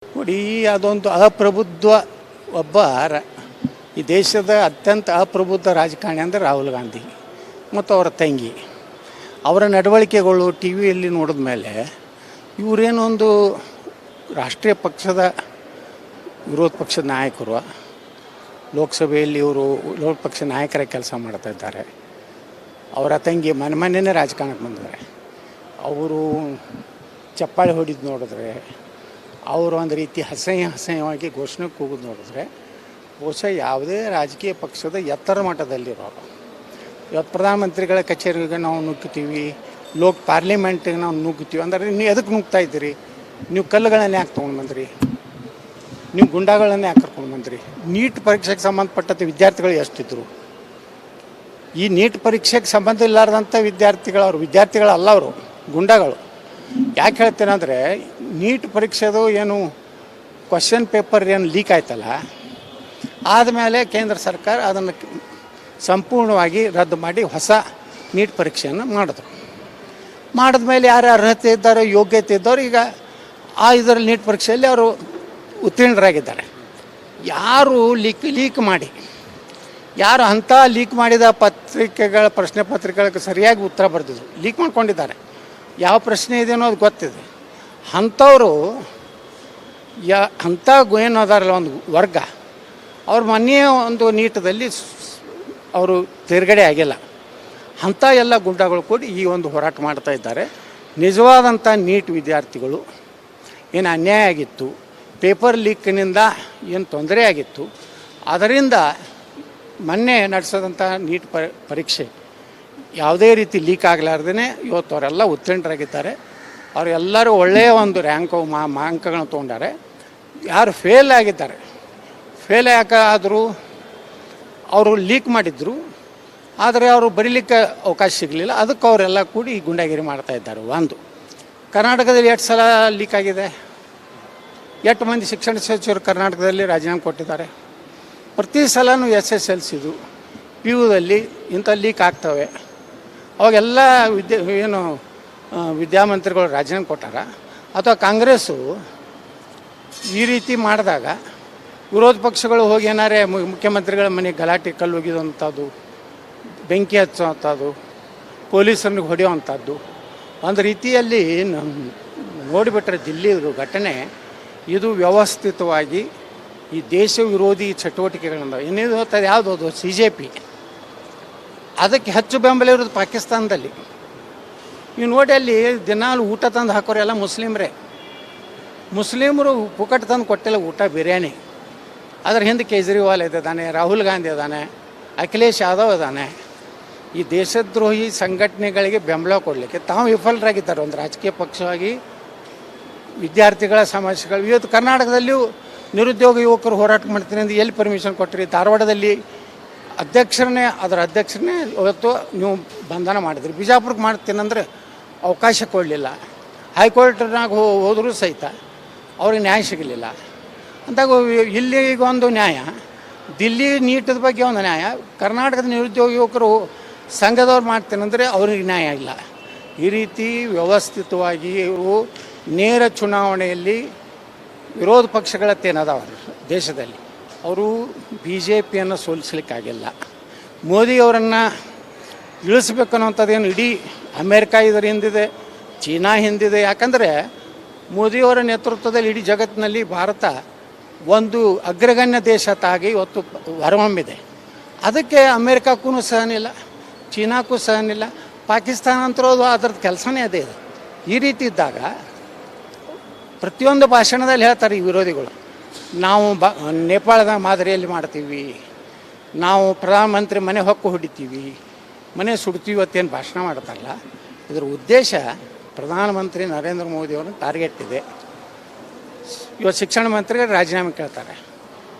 ನೋಡಿ, ಅದೊಂದು ಅಪ್ರಬುದ್ಧ ಒಬ್ಬ ಈ ದೇಶದ ಅತ್ಯಂತ ಅಪ್ರಬುದ್ಧ ರಾಜಕಾರಣಿ ಅಂದರೆ ರಾಹುಲ್ ಗಾಂಧಿ ಮತ್ತು ಅವರ ತಂಗಿ. ಅವರ ನಡವಳಿಕೆಗಳು ಟಿ ವಿಯಲ್ಲಿ ನೋಡಿದ ಮೇಲೆ ಇವರೇನೊಂದು ರಾಷ್ಟ್ರೀಯ ಪಕ್ಷದ ವಿರೋಧ ಪಕ್ಷದ ನಾಯಕರು, ಲೋಕಸಭೆಯಲ್ಲಿ ಇವರು ವಿರೋಧ ಪಕ್ಷ ನಾಯಕರ ಕೆಲಸ ಮಾಡ್ತಾ ಇದ್ದಾರೆ. ಅವರ ತಂಗಿ ಮೊನ್ನೆನೇ ರಾಜಕಾರಣಕ್ಕೆ ಬಂದಿದ್ದಾರೆ. ಅವರು ಚಪ್ಪಾಳೆ ಹೊಡಿದು ನೋಡಿದ್ರೆ, ಅವರು ಒಂದು ರೀತಿ ಹಸಹ್ಯವಾಗಿ ಘೋಷಣೆ ಕೂಗೋದು ನೋಡಿದ್ರೆ ಬಹುಶಃ ಯಾವುದೇ ರಾಜಕೀಯ ಪಕ್ಷದ ಎತ್ತರ ಮಟ್ಟದಲ್ಲಿರೋರು. ಇವತ್ತು ಪ್ರಧಾನಮಂತ್ರಿಗಳ ಕಚೇರಿಗೆ ನಾವು ನುಗ್ಗುತ್ತೀವಿ, ಪಾರ್ಲಿಮೆಂಟಿಗೆ ನಾವು ನುಗ್ಗುತ್ತೀವಿ ಅಂದರೆ ನೀವು ಎದಕ್ಕೆ ನುಗ್ತಾ ಇದ್ದೀರಿ? ನೀವು ಕಲ್ಲುಗಳನ್ನೇ ಯಾಕೆ ತೊಗೊಂಡು ಬಂದ್ರಿ? ನೀವು ಗುಂಡಾಗಳನ್ನೇ ಯಾಕೆ ಕರ್ಕೊಂಡು ಬಂದ್ರಿ? ನೀಟ್ ಪರೀಕ್ಷೆಗೆ ಸಂಬಂಧಪಟ್ಟಂತೆ ವಿದ್ಯಾರ್ಥಿಗಳು ಎಷ್ಟಿದ್ರು? ಈ ನೀಟ್ ಪರೀಕ್ಷೆಗೆ ಸಂಬಂಧ ಇಲ್ಲಾರ್ದಂಥ ವಿದ್ಯಾರ್ಥಿಗಳು, ಅವರು ವಿದ್ಯಾರ್ಥಿಗಳಲ್ಲ, ಅವರು ಗುಂಡಾಗಳು. ಯಾಕೆ ಹೇಳ್ತೇನೆ ಅಂದರೆ, ನೀಟ್ ಪರೀಕ್ಷೆದು ಏನು ಕ್ವಶನ್ ಪೇಪರ್ ಏನು ಲೀಕ್ ಆಯ್ತಲ್ಲ, ಆದಮೇಲೆ ಕೇಂದ್ರ ಸರ್ಕಾರ ಅದನ್ನು ಸಂಪೂರ್ಣವಾಗಿ ರದ್ದು ಮಾಡಿ ಹೊಸ ನೀಟ್ ಪರೀಕ್ಷೆಯನ್ನು ಮಾಡಿದ ಮೇಲೆ ಯಾರು ಅರ್ಹತೆ ಇದ್ದಾರೋ, ಯೋಗ್ಯತೆ ಇದ್ದವರು ಈಗ ಇದರಲ್ಲಿ ನೀಟ್ ಪರೀಕ್ಷೆಯಲ್ಲಿ ಅವರು ಉತ್ತೀರ್ಣರಾಗಿದ್ದಾರೆ. ಯಾರು ಲೀಕ್ ಮಾಡಿ, ಯಾರು ಅಂಥ ಲೀಕ್ ಮಾಡಿದ ಪತ್ರಿಕೆಗಳ ಪ್ರಶ್ನೆ ಪತ್ರಿಕೆಗಳಿಗೆ ಸರಿಯಾಗಿ ಉತ್ತರ ಬರೆದಿದ್ರು, ಲೀಕ್ ಮಾಡ್ಕೊಂಡಿದ್ದಾರೆ, ಯಾವ ಪ್ರಶ್ನೆ ಇದೆ ಅನ್ನೋದು ಗೊತ್ತಿದೆ, ಅಂಥವರು ಅಂಥ ಏನದಾರಲ್ಲ ಒಂದು ವರ್ಗ, ಅವ್ರ ಮೊನ್ನೆ ಒಂದು ನೀಟದಲ್ಲಿ ಅವರು ತೇರ್ಗಡೆ ಆಗಿಲ್ಲ. ಅಂಥ ಎಲ್ಲ ಗುಂಡಾಗಳು ಕೂಡಿ ಈ ಒಂದು ಹೋರಾಟ ಮಾಡ್ತಾ ಇದ್ದಾರೆ. ನಿಜವಾದಂಥ ನೀಟ್ ವಿದ್ಯಾರ್ಥಿಗಳು ಏನು ಅನ್ಯಾಯ ಆಗಿತ್ತು, ಪೇಪರ್ ಲೀಕ್ನಿಂದ ಏನು ತೊಂದರೆ ಆಗಿತ್ತು, ಅದರಿಂದ ಮೊನ್ನೆ ನಡೆಸೋದಂಥ ನೀಟ್ ಪರೀಕ್ಷೆ ಯಾವುದೇ ರೀತಿ ಲೀಕ್ ಆಗಲಾರ್ದೇ ಇವತ್ತು ಅವರೆಲ್ಲ ಉತ್ತೀರ್ಣರಾಗಿದ್ದಾರೆ. ಅವರೆಲ್ಲರೂ ಒಳ್ಳೆಯ ಒಂದು ಅಂಕಗಳನ್ನು ತೊಗೊಂಡಾರೆ. ಯಾರು ಫೇಲ್ ಆಗಿದ್ದಾರೆ, ಫೇಲ್ ಯಾಕಾದರೂ ಅವರು ಲೀಕ್ ಮಾಡಿದ್ರು, ಆದರೆ ಅವರು ಬರೀಲಿಕ್ಕೆ ಅವಕಾಶ ಸಿಗಲಿಲ್ಲ, ಅದಕ್ಕೆ ಅವರೆಲ್ಲ ಕೂಡಿ ಗುಂಡಾಗಿರಿ ಮಾಡ್ತಾ ಇದ್ದಾರೆ. ಒಂದು ಕರ್ನಾಟಕದಲ್ಲಿ 8 ಸಲ ಲೀಕ್ ಆಗಿದೆ. 8 ಮಂದಿ ಶಿಕ್ಷಣ ಸಚಿವರು ಕರ್ನಾಟಕದಲ್ಲಿ ರಾಜೀನಾಮೆ ಕೊಟ್ಟಿದ್ದಾರೆ. ಪ್ರತಿ ಸಲನೂ SSLCದು PUದಲ್ಲಿ ಇಂಥ ಲೀಕ್ ಆಗ್ತವೆ. ಅವಾಗೆಲ್ಲ ವಿದ್ಯಾಮಂತ್ರಿಗಳು ರಾಜೀನಾಮೆ ಕೊಟ್ಟಾರ. ಅಥವಾ ಕಾಂಗ್ರೆಸ್ಸು ಈ ರೀತಿ ಮಾಡಿದಾಗ ವಿರೋಧ ಪಕ್ಷಗಳು ಹೋಗಿ ಏನಾರೇ ಮುಖ್ಯಮಂತ್ರಿಗಳ ಮನೆಗೆ ಗಲಾಟೆ ಕಲ್ಲು ಒಗೆಯುವಂಥದ್ದು, ಬೆಂಕಿ ಹಚ್ಚುವಂಥದ್ದು, ಪೊಲೀಸರಿಗೆ ಹೊಡೆಯುವಂಥದ್ದು, ಒಂದು ರೀತಿಯಲ್ಲಿ ನೋಡಿಬಿಟ್ರೆ ದಿಲ್ಲಿ ಘಟನೆ ಇದು ವ್ಯವಸ್ಥಿತವಾಗಿ ಈ ದೇಶ ವಿರೋಧಿ ಚಟುವಟಿಕೆಗಳಿಂದ ಏನೇನು ಹೋಗ್ತದೆ. ಯಾವುದು ಅದು CJP, ಅದಕ್ಕೆ ಹೆಚ್ಚು ಬೆಂಬಲ ಇರೋದು ಪಾಕಿಸ್ತಾನದಲ್ಲಿ. ನೀವು ನೋಡಿ, ಅಲ್ಲಿ ದಿನಾಲು ಊಟ ತಂದು ಹಾಕೋರೆಲ್ಲ ಮುಸ್ಲಿಮರು ಪುಕಟ್ ತಂದು ಕೊಟ್ಟಿಲ್ಲ ಊಟ, ಬಿರಿಯಾನಿ. ಅದರ ಹಿಂದೆ ಕೇಜ್ರಿವಾಲ್ ಇದ್ದಾನೆ, ರಾಹುಲ್ ಗಾಂಧಿ ಇದ್ದಾನೆ, ಅಖಿಲೇಶ್ ಯಾದವ್ ಇದ್ದಾನೆ. ಈ ದೇಶದ್ರೋಹಿ ಸಂಘಟನೆಗಳಿಗೆ ಬೆಂಬಲ ಕೊಡಲಿಕ್ಕೆ ತಾವು ವಿಫಲರಾಗಿದ್ದಾರೆ. ಒಂದು ರಾಜಕೀಯ ಪಕ್ಷವಾಗಿ ವಿದ್ಯಾರ್ಥಿಗಳ ಸಮಸ್ಯೆಗಳು ಇವತ್ತು ಕರ್ನಾಟಕದಲ್ಲಿಯೂ ನಿರುದ್ಯೋಗ ಯುವಕರು ಹೋರಾಟ ಮಾಡ್ತೀನಿ ಅಂತ ಎಲ್ಲಿ ಪರ್ಮಿಷನ್ ಕೊಟ್ಟಿರಿ? ಧಾರವಾಡದಲ್ಲಿ ಅದರ ಅಧ್ಯಕ್ಷರನ್ನೇ ಇವತ್ತು ನೀವು ಬಂಧನ ಮಾಡಿದ್ರಿ. ಬಿಜಾಪುರಕ್ಕೆ ಮಾಡ್ತೀನಿ ಅಂದರೆ ಅವಕಾಶ ಕೊಡಲಿಲ್ಲ. ಹೈಕೋರ್ಟ್ನಾಗ ಹೋದರೂ ಸಹಿತ ಅವ್ರಿಗೆ ನ್ಯಾಯ ಸಿಗಲಿಲ್ಲ. ಅಂದಾಗ ಇಲ್ಲಿ ಈಗ ಒಂದು ನ್ಯಾಯ, ದಿಲ್ಲಿ ನೀಟದ ಬಗ್ಗೆ ಒಂದು ನ್ಯಾಯ, ಕರ್ನಾಟಕದ ನಿರುದ್ಯೋಗ ಯುವಕರು ಸಂಘದವ್ರು ಮಾಡ್ತೇನೆಂದರೆ ಅವ್ರಿಗೆ ನ್ಯಾಯ ಇಲ್ಲ. ಈ ರೀತಿ ವ್ಯವಸ್ಥಿತವಾಗಿ ಇವರು ನೇರ ಚುನಾವಣೆಯಲ್ಲಿ ವಿರೋಧ ಪಕ್ಷಗಳತ್ತೇನದಾವ ದೇಶದಲ್ಲಿ ಅವರು BJPಯನ್ನು ಸೋಲಿಸಲಿಕ್ಕಾಗಿಲ್ಲ. ಮೋದಿಯವರನ್ನು ಇಳಿಸ್ಬೇಕನ್ನೋಂಥದ್ದೇನು ಇಡೀ ಅಮೇರಿಕಾ ಇದರ ಹಿಂದಿದೆ, ಚೀನಾ ಹಿಂದಿದೆ. ಯಾಕಂದರೆ ಮೋದಿಯವರ ನೇತೃತ್ವದಲ್ಲಿ ಇಡೀ ಜಗತ್ತಿನಲ್ಲಿ ಭಾರತ ಒಂದು ಅಗ್ರಗಣ್ಯ ದೇಶ ತಾಗಿ ಇವತ್ತು ಹೊರಹೊಮ್ಮಿದೆ. ಅದಕ್ಕೆ ಅಮೇರಿಕಕ್ಕೂ ಸಹನಿಲ್ಲ, ಚೀನಾಕ್ಕೂ ಸಹನಿಲ್ಲ, ಪಾಕಿಸ್ತಾನ ಅಂತರೋದು ಅದರದ್ದು ಕೆಲಸನೇ ಅದೇ ಇದೆ. ಈ ರೀತಿ ಇದ್ದಾಗ ಪ್ರತಿಯೊಂದು ಭಾಷಣದಲ್ಲಿ ಹೇಳ್ತಾರೆ ಈ ವಿರೋಧಿಗಳು, ನಾವು ನೇಪಾಳದ ಮಾದರಿಯಲ್ಲಿ ಮಾಡ್ತೀವಿ, ನಾವು ಪ್ರಧಾನಮಂತ್ರಿ ಮನೆ ಹೊಕ್ಕು ಹೊಡಿತೀವಿ, ಮನೆ ಸುಡ್ತೀವಿ ಅಂತೇನು ಭಾಷಣ ಮಾಡ್ತಾರಲ್ಲ, ಇದರ ಉದ್ದೇಶ ಪ್ರಧಾನಮಂತ್ರಿ ನರೇಂದ್ರ ಮೋದಿಯವ್ರನ್ನ ಟಾರ್ಗೆಟ್ ಇದೆ. ಇವತ್ತು ಶಿಕ್ಷಣ ಮಂತ್ರಿಗಳು ರಾಜೀನಾಮೆ ಕೇಳ್ತಾರೆ.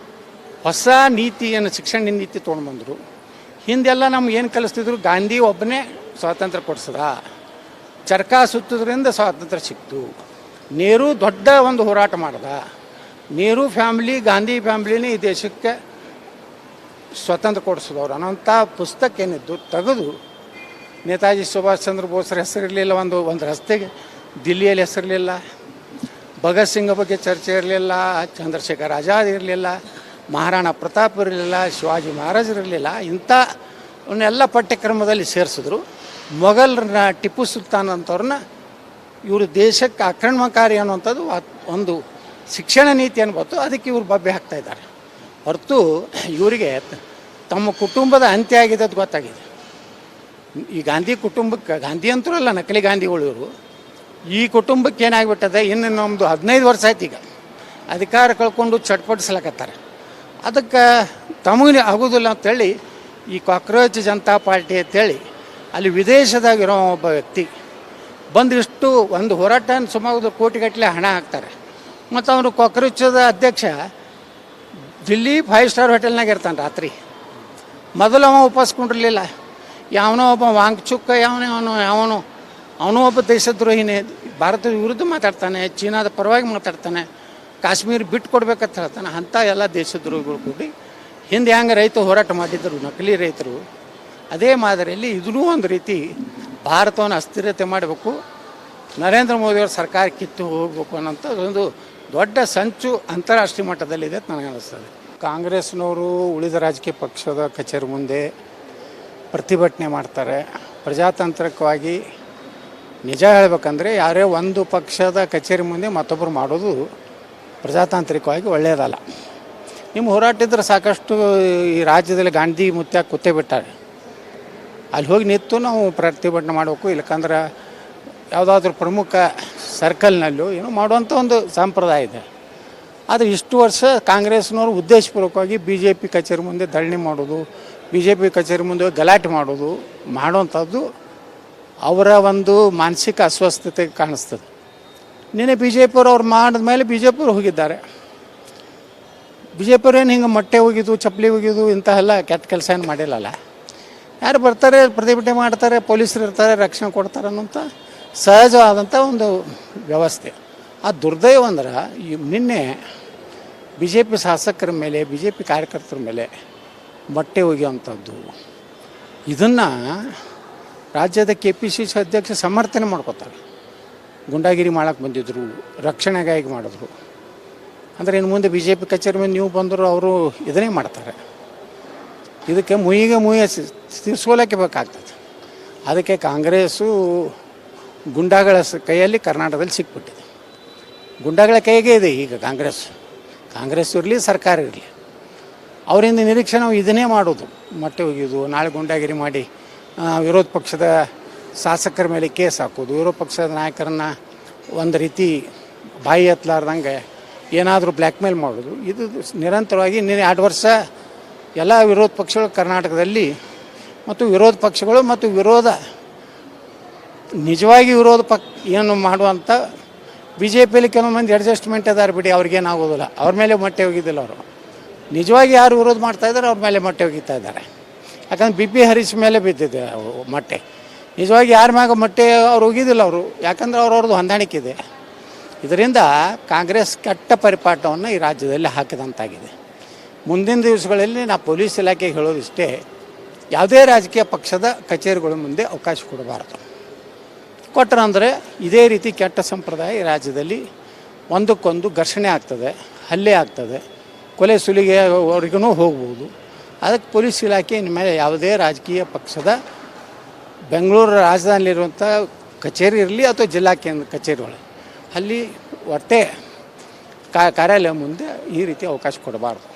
ಹೊಸ ನೀತಿಯನ್ನು ಶಿಕ್ಷಣ ನೀತಿ ತೊಗೊಂಡು ಬಂದರು. ಹಿಂದೆಲ್ಲ ನಮ್ಗೆ ಏನು ಕಲಿಸ್ತಿದ್ರು, ಗಾಂಧಿ ಒಬ್ಬನೇ ಸ್ವಾತಂತ್ರ್ಯ ಕೊಡಿಸದ, ಚರಕ ಸುತ್ತೋದ್ರಿಂದ ಸ್ವಾತಂತ್ರ್ಯ ಸಿಕ್ತು. ನೆಹರು ದೊಡ್ಡ ಒಂದು ಹೋರಾಟ ಮಾಡ್ದ. ನೆಹರು ಫ್ಯಾಮಿಲಿ, ಗಾಂಧಿ ಫ್ಯಾಮಿಲಿನೇ ಈ ದೇಶಕ್ಕೆ ಸ್ವತಂತ್ರ ಕೊಡಿಸಿದವ್ರು ಅನ್ನೋಂಥ ಪುಸ್ತಕ ಏನಿದ್ದು ತೆಗೆದು ನೇತಾಜಿ ಸುಭಾಷ್ ಚಂದ್ರ ಬೋಸ್ರ ಹೆಸರಿರಲಿಲ್ಲ, ಒಂದು ರಸ್ತೆಗೆ ದಿಲ್ಲಿಯಲ್ಲಿ ಹೆಸರಿರಲಿಲ್ಲ, ಭಗತ್ ಸಿಂಗ್ ಬಗ್ಗೆ ಚರ್ಚೆ ಇರಲಿಲ್ಲ, ಚಂದ್ರಶೇಖರ್ ಆಜಾದ್ ಇರಲಿಲ್ಲ, ಮಹಾರಾಣಾ ಪ್ರತಾಪ್ ಇರಲಿಲ್ಲ, ಶಿವಾಜಿ ಮಹಾರಾಜರಿರಲಿಲ್ಲ. ಇಂಥವನ್ನೆಲ್ಲ ಪಠ್ಯಕ್ರಮದಲ್ಲಿ ಸೇರಿಸಿದ್ರು. ಮೊಘಲರನ್ನ, ಟಿಪ್ಪು ಸುಲ್ತಾನ್ ಅಂಥವ್ರನ್ನ ಇವರು ದೇಶಕ್ಕೆ ಆಕ್ರಮಣಕಾರಿ ಅನ್ನುವಂಥದ್ದು ಒಂದು ಶಿಕ್ಷಣ ನೀತಿ ಅನ್ಬೋದು. ಅದಕ್ಕೆ ಇವರು ಬಬ್ಬೆ ಹಾಕ್ತಾಯಿದ್ದಾರೆ ಹೊರತು ಇವರಿಗೆ ತಮ್ಮ ಕುಟುಂಬದ ಅಂತ್ಯ ಆಗಿದೆ ಅದು ಗೊತ್ತಾಗಿದೆ. ಈ ಗಾಂಧಿ ಕುಟುಂಬಕ್ಕೆ, ಗಾಂಧಿ ಅಂತೂ ಅಲ್ಲ, ನಕಲಿ ಗಾಂಧಿಗಳು ಇವರು. ಈ ಕುಟುಂಬಕ್ಕೆ ಏನಾಗ್ಬಿಟ್ಟದೆ, ಇನ್ನು ನಮ್ಮದು 15 ವರ್ಷ ಆಯ್ತು ಈಗ ಅಧಿಕಾರ ಕಳ್ಕೊಂಡು ಚಟ್ಪಡಿಸ್ಲಕತ್ತಾರೆ. ಅದಕ್ಕೆ ತಮಗೆ ಆಗೋದಿಲ್ಲ ಅಂತೇಳಿ ಈ ಕಾಕ್ರೋಚ್ ಜನತಾ ಪಾರ್ಟಿ ಅಂತೇಳಿ ಅಲ್ಲಿ ವಿದೇಶದಾಗಿರೋ ಒಬ್ಬ ವ್ಯಕ್ತಿ ಬಂದಿಷ್ಟು ಒಂದು ಹೋರಾಟ ಸುಮಾರು ಕೋಟಿಗಟ್ಟಲೆ ಹಣ ಹಾಕ್ತಾರೆ. ಮತ್ತು ಅವನು ಕಾಕ್ರೋಚದ ಅಧ್ಯಕ್ಷ ದಿಲ್ಲಿ 5 ಸ್ಟಾರ್ ಹೋಟೆಲ್ನಾಗ ಇರ್ತಾನೆ ರಾತ್ರಿ. ಮೊದಲು ಅವ ಉಪಸ್ಕೊಂಡಿರಲಿಲ್ಲ. ಯಾವನೋ ಒಬ್ಬ ವಾಂಗ್ಚುಕ್ ಅವನು ಒಬ್ಬ ದೇಶದ್ರೋಹಿನೇ, ಭಾರತದ ವಿರುದ್ಧ ಮಾತಾಡ್ತಾನೆ, ಚೀನಾದ ಪರವಾಗಿ ಮಾತಾಡ್ತಾನೆ, ಕಾಶ್ಮೀರ ಬಿಟ್ಟು ಕೊಡ್ಬೇಕಂತ ಹೇಳ್ತಾನೆ. ಅಂಥ ಎಲ್ಲ ದೇಶದ್ರೋಹಿಗಳು ಕೂಡಿ ಹಿಂದೆ ಹೆಂಗೆ ರೈತರು ಹೋರಾಟ ಮಾಡಿದ್ದರು, ನಕಲಿ ರೈತರು, ಅದೇ ಮಾದರಿಯಲ್ಲಿ ಇದೂ ಒಂದು ರೀತಿ ಭಾರತವನ್ನು ಅಸ್ಥಿರತೆ ಮಾಡಬೇಕು, ನರೇಂದ್ರ ಮೋದಿಯವ್ರ ಸರ್ಕಾರ ಕಿತ್ತು ಹೋಗಬೇಕು ಅನ್ನೋಂಥ ಒಂದು ದೊಡ್ಡ ಸಂಚು ಅಂತಾರಾಷ್ಟ್ರೀಯ ಮಟ್ಟದಲ್ಲಿದೆ ಅಂತ ನನಗೆ ಅನ್ನಿಸ್ತದೆ. ಕಾಂಗ್ರೆಸ್ನವರು ಉಳಿದ ರಾಜಕೀಯ ಪಕ್ಷದ ಕಚೇರಿ ಮುಂದೆ ಪ್ರತಿಭಟನೆ ಮಾಡ್ತಾರೆ. ಪ್ರಜಾತಾಂತ್ರಿಕವಾಗಿ ನಿಜ ಹೇಳಬೇಕಂದ್ರೆ ಯಾರೇ ಒಂದು ಪಕ್ಷದ ಕಚೇರಿ ಮುಂದೆ ಮತ್ತೊಬ್ಬರು ಮಾಡೋದು ಪ್ರಜಾತಾಂತ್ರಿಕವಾಗಿ ಒಳ್ಳೆಯದಲ್ಲ. ನಿಮ್ಮ ಹೋರಾಟಿದ್ರೆ ಸಾಕಷ್ಟು ಈ ರಾಜ್ಯದಲ್ಲಿ ಗಾಂಧಿ ಮುತ್ಯ ಕೂತೇ ಬಿಟ್ಟಾರೆ. ಅಲ್ಲಿ ಹೋಗಿ ನಿಂತು ನಾವು ಪ್ರತಿಭಟನೆ ಮಾಡಬೇಕು. ಇಲ್ಲಕಂದ್ರೆ ಯಾವುದಾದ್ರೂ ಪ್ರಮುಖ ಸರ್ಕಲ್ನಲ್ಲೂ ಏನೋ ಮಾಡುವಂಥ ಒಂದು ಸಂಪ್ರದಾಯ ಇದೆ. ಆದರೆ ಇಷ್ಟು ವರ್ಷ ಕಾಂಗ್ರೆಸ್ನವರು ಉದ್ದೇಶಪೂರ್ವಕವಾಗಿ BJP ಕಚೇರಿ ಮುಂದೆ ಧರಣಿ ಮಾಡೋದು, BJP ಕಚೇರಿ ಮುಂದೆ ಗಲಾಟೆ ಮಾಡುವಂಥದ್ದು ಅವರ ಒಂದು ಮಾನಸಿಕ ಅಸ್ವಸ್ಥತೆಗೆ ಕಾಣಿಸ್ತದೆ. ನಿನ್ನೆ BJP ಅವ್ರು ಮಾಡಿದ ಮೇಲೆ BJP ಹೋಗಿದ್ದಾರೆ. BJP ಏನು ಹಿಂಗೆ ಮೊಟ್ಟೆ ಹೋಗಿದ್ದು, ಚಪ್ಪಲಿ ಹೋಗಿದ್ದು, ಇಂಥವೆಲ್ಲ ಕೆಟ್ಟ ಕೆಲಸ ಏನು ಮಾಡಿಲ್ಲಲ್ಲ. ಯಾರು ಬರ್ತಾರೆ, ಪ್ರತಿಭಟನೆ ಮಾಡ್ತಾರೆ, ಪೊಲೀಸರು ಇರ್ತಾರೆ, ರಕ್ಷಣೆ ಕೊಡ್ತಾರೆ ಅನ್ನೋಂಥ ಸಹಜವಾದಂಥ ಒಂದು ವ್ಯವಸ್ಥೆ. ಆ ದುರ್ದೈವ ಅಂದ್ರೆ ನಿನ್ನೆ BJP ಶಾಸಕರ ಮೇಲೆ, BJP ಕಾರ್ಯಕರ್ತರ ಮೇಲೆ ಮೊಟ್ಟೆ ಒಗೆಯುವಂಥದ್ದು, ಇದನ್ನು ರಾಜ್ಯದ KPCC ಅಧ್ಯಕ್ಷ ಸಮರ್ಥನೆ ಮಾಡ್ಕೋತಾರೆ. ಗುಂಡಾಗಿರಿ ಮಾಡೋಕ್ಕೆ ಬಂದಿದ್ದರು, ರಕ್ಷಣೆಗಾಗಿ ಮಾಡಿದ್ರು. ಅಂದರೆ ಇನ್ನು ಮುಂದೆ BJP ಕಚೇರಿ ಮೇಲೆ ನೀವು ಬಂದರೂ ಅವರು ಇದನ್ನೇ ಮಾಡ್ತಾರೆ. ಇದಕ್ಕೆ ಮುಯಿಗೆ ತೀರ್ಸ್ಕೊಳ್ಳೋಕ್ಕೆ ಬೇಕಾಗ್ತದೆ. ಅದಕ್ಕೆ ಕಾಂಗ್ರೆಸ್ಸು ಗುಂಡಾಗಳ ಕೈಯಲ್ಲಿ ಕರ್ನಾಟಕದಲ್ಲಿ ಸಿಕ್ಬಿಟ್ಟಿದೆ. ಗುಂಡಾಗಳ ಕೈಗೆ ಇದೆ ಈಗ ಕಾಂಗ್ರೆಸ್ ಇರಲಿ, ಸರ್ಕಾರ ಇರಲಿ. ಅವರಿಂದ ನಿರೀಕ್ಷೆ ನಾವು ಇದನ್ನೇ ಮಾಡೋದು, ಮೊಟ್ಟೆ ಒಗೆಯೋದು, ನಾಳೆ ಗುಂಡಾಗಿರಿ ಮಾಡಿ ವಿರೋಧ ಪಕ್ಷದ ಶಾಸಕರ ಮೇಲೆ ಕೇಸ್ ಹಾಕೋದು, ವಿರೋಧ ಪಕ್ಷದ ನಾಯಕರನ್ನು ಒಂದು ರೀತಿ ಬಾಯಿ ಎತ್ತಲಾರ್ದಂಗೆ ಏನಾದರೂ ಬ್ಲ್ಯಾಕ್ ಮೇಲ್ ಮಾಡೋದು. ಇದು ನಿರಂತರವಾಗಿ 2 ವರ್ಷ ಎಲ್ಲ ವಿರೋಧ ಪಕ್ಷಗಳು ಕರ್ನಾಟಕದಲ್ಲಿ ಮತ್ತು ವಿರೋಧ ಪಕ್ಷಗಳು ಮತ್ತು ನಿಜವಾಗಿ ವಿರೋಧ ಏನು ಮಾಡುವಂಥ BJPಯಲ್ಲಿ ಕೆಲವು ಮಂದಿ ಅಡ್ಜಸ್ಟ್ಮೆಂಟ್ ಅದಾರ ಬಿಡಿ, ಅವ್ರಿಗೇನಾಗೋದಿಲ್ಲ. ಅವ್ರ ಮೇಲೆ ಮೊಟ್ಟೆ ಹೋಗಿದ್ದಿಲ್ಲ. ಅವರು ನಿಜವಾಗಿ ಯಾರು ವಿರೋಧ ಮಾಡ್ತಾಯಿದ್ದಾರೆ ಅವ್ರ ಮೇಲೆ ಮೊಟ್ಟೆ ಹೋಗಿತಾ ಇದ್ದಾರೆ. ಯಾಕಂದ್ರೆ BP ಹರೀಶ್ ಮೇಲೆ ಬಿದ್ದಿದೆ ಮೊಟ್ಟೆ. ನಿಜವಾಗಿ ಯಾರ ಮ್ಯಾಗ ಮೊಟ್ಟೆ ಅವ್ರು ಹೋಗಿದ್ದಿಲ್ಲ ಅವರು, ಯಾಕಂದ್ರೆ ಅವ್ರವ್ರದ್ದು ಹೊಂದಾಣಿಕೆ ಇದೆ. ಇದರಿಂದ ಕಾಂಗ್ರೆಸ್ ಕೆಟ್ಟ ಪರಿಪಾಠವನ್ನು ಈ ರಾಜ್ಯದಲ್ಲಿ ಹಾಕಿದಂತಾಗಿದೆ. ಮುಂದಿನ ದಿವಸಗಳಲ್ಲಿ ನಾವು ಪೊಲೀಸ್ ಇಲಾಖೆಗೆ ಹೇಳೋದಿಷ್ಟೇ, ಯಾವುದೇ ರಾಜಕೀಯ ಪಕ್ಷದ ಕಚೇರಿಗಳ ಮುಂದೆ ಅವಕಾಶ ಕೊಡಬಾರ್ದು. ಕೊಟ್ಟರಂದರೆ ಇದೇ ರೀತಿ ಕೆಟ್ಟ ಸಂಪ್ರದಾಯ ಈ ರಾಜ್ಯದಲ್ಲಿ ಒಂದಕ್ಕೊಂದು ಘರ್ಷಣೆ ಆಗ್ತದೆ, ಹಲ್ಲೆ ಆಗ್ತದೆ, ಕೊಲೆ ಸುಲಿಗೆವರೆಗೂ ಹೋಗ್ಬೋದು. ಅದಕ್ಕೆ ಪೊಲೀಸ್ ಇಲಾಖೆ ಇನ್ಮೇಲೆ ಯಾವುದೇ ರಾಜಕೀಯ ಪಕ್ಷದ ಬೆಂಗಳೂರು ರಾಜಧಾನಿಯಲ್ಲಿರುವಂಥ ಕಚೇರಿ ಇರಲಿ ಅಥವಾ ಜಿಲ್ಲಾ ಕೇಂದ್ರ ಕಚೇರಿಗಳು ಅಲ್ಲಿ ಒಟ್ಟೆ ಕಾರ್ಯಾಲಯ ಮುಂದೆ ಈ ರೀತಿ ಅವಕಾಶ ಕೊಡಬಾರ್ದು.